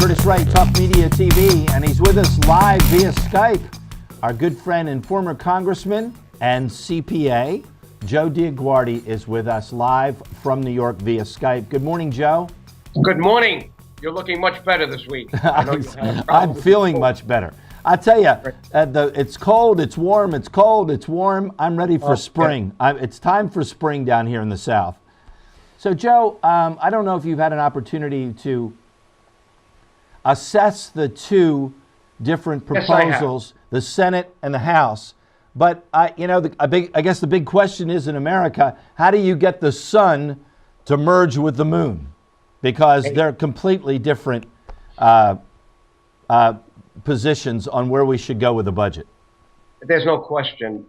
Curtis Wright, Talk Media TV, and he's with us live via Skype. Our good friend and former congressman and CPA, Joe DioGuardi, is with us live from New York via Skype. Good morning, Joe. Good morning. You're looking much better this week. I'm feeling much better. I tell you, it's cold, it's warm, it's cold, it's warm. I'm ready for spring. It's time for spring down here in the South. So, Joe, I don't know if you've had an opportunity to assess the different proposals, the Senate and the House. But I guess the big question is in America, how do you get the sun to merge with the moon? Because they're completely different positions on where we should go with the budget. There's no question.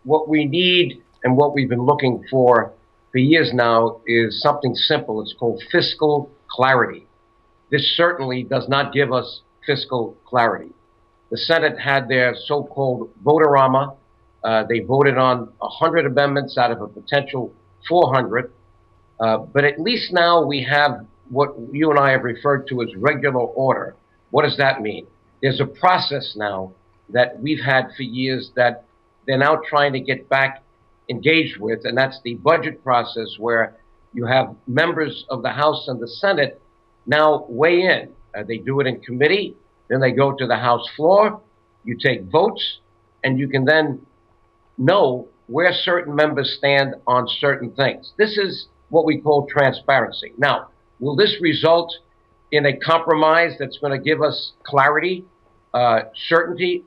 What we need and what we've been looking for years now is something simple. It's called fiscal clarity. This certainly does not give us fiscal clarity. The Senate had their so-called vote-a-rama. They voted on 100 amendments out of a potential 400. But at least now we have what you and I have referred to as regular order. What does that mean? There's a process now that we've had for years that they're now trying to get back engaged with, and that's the budget process where you have members of the House and the Senate now weigh in. They do it in committee, then they go to the House floor, you take votes, and you can then know where certain members stand on certain things. This is what we call transparency. Now, will this result in a compromise that's going to give us clarity, certainty?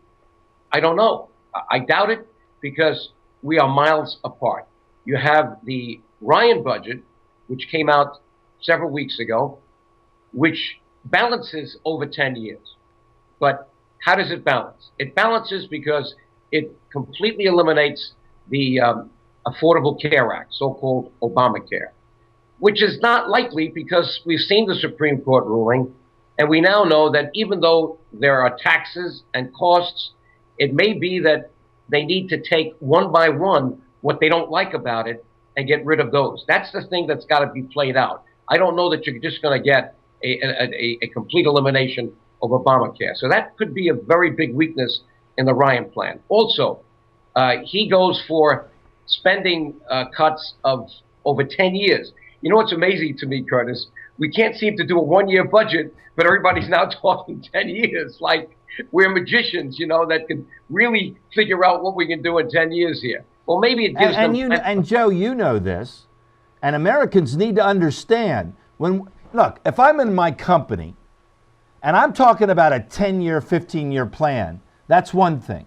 I don't know. I doubt it because we are miles apart. You have the Ryan budget, which came out several weeks ago, which balances over 10 years. But how does it balance? It balances because it completely eliminates the Affordable Care Act, so-called Obamacare, which is not likely because we've seen the Supreme Court ruling, and we now know that even though there are taxes and costs, it may be that they need to take one by one what they don't like about it and get rid of those. That's the thing that's got to be played out. I don't know that you're just going to get a complete elimination of Obamacare. So that could be a very big weakness in the Ryan plan. Also, he goes for spending cuts of over 10 years. You know what's amazing to me, Curtis? We can't seem to do a one-year budget, but everybody's now talking 10 years. Like we're magicians, that can really figure out what we can do in 10 years here. Well, maybe it gives them... And Joe, you know this, and Americans need to understand look, if I'm in my company and I'm talking about a 10-year, 15-year plan, that's one thing.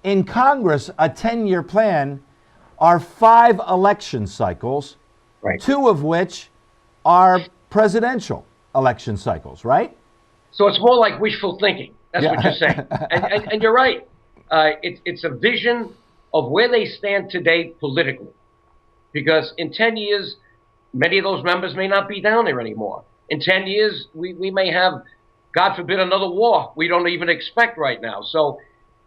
In Congress, a 10-year plan are 5 election cycles, right, 2 of which are presidential election cycles, right? So it's more like wishful thinking. That's what you're saying. And you're right. It's a vision of where they stand today politically. Because in 10 years, many of those members may not be down there anymore. In 10 years, we may have, God forbid, another war we don't even expect right now. So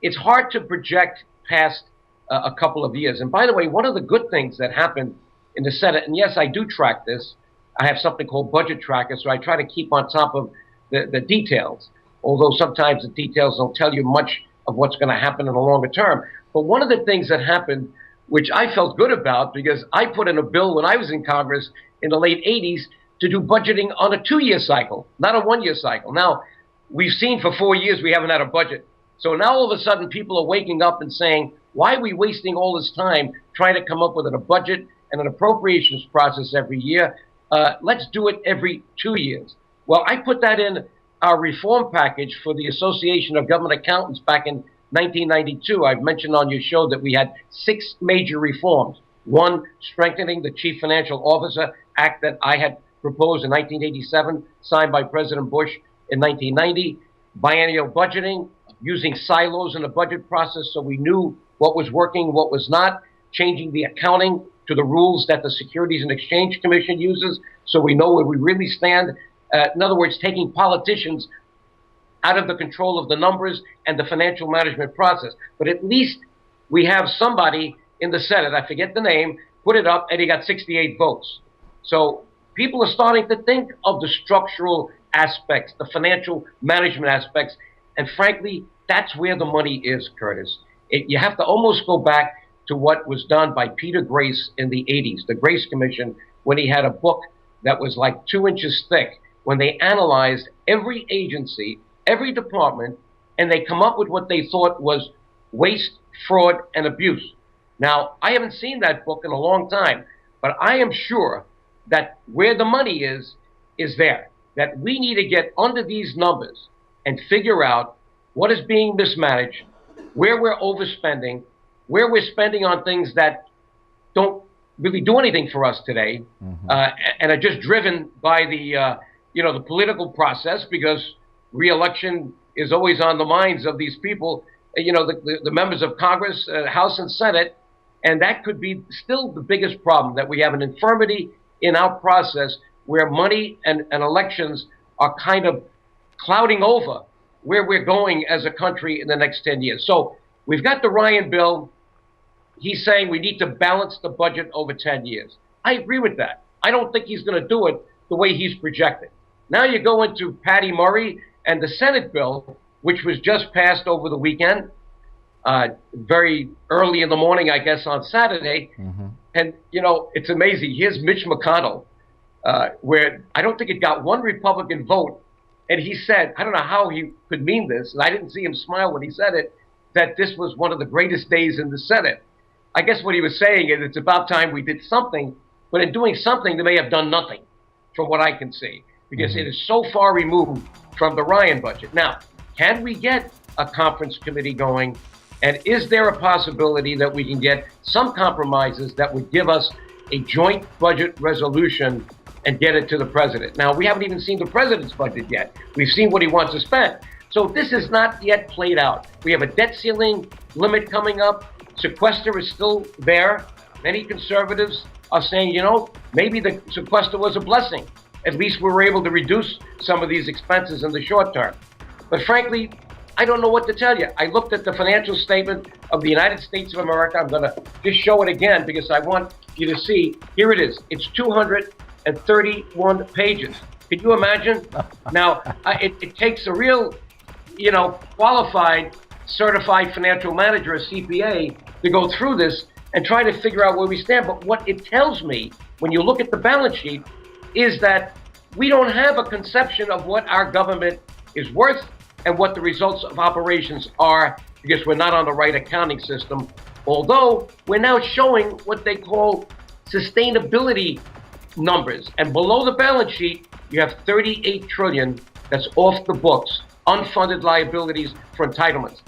it's hard to project past a couple of years. And by the way, one of the good things that happened in the Senate, and yes, I do track this. I have something called Budget Tracker, so I try to keep on top of the details, although sometimes the details don't tell you much of what's going to happen in the longer term. But one of the things that happened, which I felt good about, because I put in a bill when I was in Congress in the late 80s to do budgeting on a 2-year cycle, not a 1-year cycle. Now, we've seen for 4 years we haven't had a budget. So now all of a sudden people are waking up and saying, why are we wasting all this time trying to come up with a budget and an appropriations process every year? Let's do it every 2 years. Well, I put that in our reform package for the Association of Government Accountants back in 1992. I've mentioned on your show that we had 6 major reforms. One, strengthening the Chief Financial Officer Act that I had proposed in 1987, signed by President Bush in 1990. Biennial budgeting, using silos in the budget process so we knew what was working, what was not. Changing the accounting to the rules that the Securities and Exchange Commission uses so we know where we really stand. In other words, taking politicians out of the control of the numbers and the financial management process. But at least we have somebody in the Senate, I forget the name, put it up and he got 68 votes. So people are starting to think of the structural aspects, the financial management aspects. And frankly, that's where the money is, Curtis. You have to almost go back to what was done by Peter Grace in the 80s, the Grace Commission, when he had a book that was like 2 inches thick, when they analyzed every agency, every department, and they come up with what they thought was waste, fraud, and abuse. Now, I haven't seen that book in a long time, but I am sure that where the money is there. That we need to get under these numbers and figure out what is being mismanaged, where we're overspending, where we're spending on things that don't really do anything for us today, and are just driven by the the political process, because re-election is always on the minds of these people, the members of Congress, House and Senate, and that could be still the biggest problem, that we have an infirmity in our process where money and elections are kind of clouding over where we're going as a country in the next 10 years. So we've got the Ryan bill. He's saying we need to balance the budget over 10 years. I agree with that. I don't think he's going to do it the way he's projected. Now you go into Patty Murray and the Senate bill, which was just passed over the weekend, very early in the morning, I guess, on Saturday. And, it's amazing. Here's Mitch McConnell, where I don't think it got one Republican vote. And he said, I don't know how he could mean this, and I didn't see him smile when he said it, that this was one of the greatest days in the Senate. I guess what he was saying is it's about time we did something, but in doing something, they may have done nothing, from what I can see, because it is so far removed from the Ryan budget. Now, can we get a conference committee going? And is there a possibility that we can get some compromises that would give us a joint budget resolution and get it to the president? Now, we haven't even seen the president's budget yet. We've seen what he wants to spend. So this is not yet played out. We have a debt ceiling limit coming up. Sequester is still there. Many conservatives are saying, maybe the sequester was a blessing. At least we were able to reduce some of these expenses in the short term. But frankly, I don't know what to tell you. I looked at the financial statement of the United States of America. I'm going to just show it again because I want you to see. Here it is. It's 231 pages. Can you imagine? Now, it takes a real, qualified, certified financial manager, a CPA, to go through this and try to figure out where we stand. But what it tells me, when you look at the balance sheet, is that we don't have a conception of what our government is worth and what the results of operations are, because we're not on the right accounting system. Although we're now showing what they call sustainability numbers. And below the balance sheet, you have $38 trillion that's off the books, unfunded liabilities for entitlements.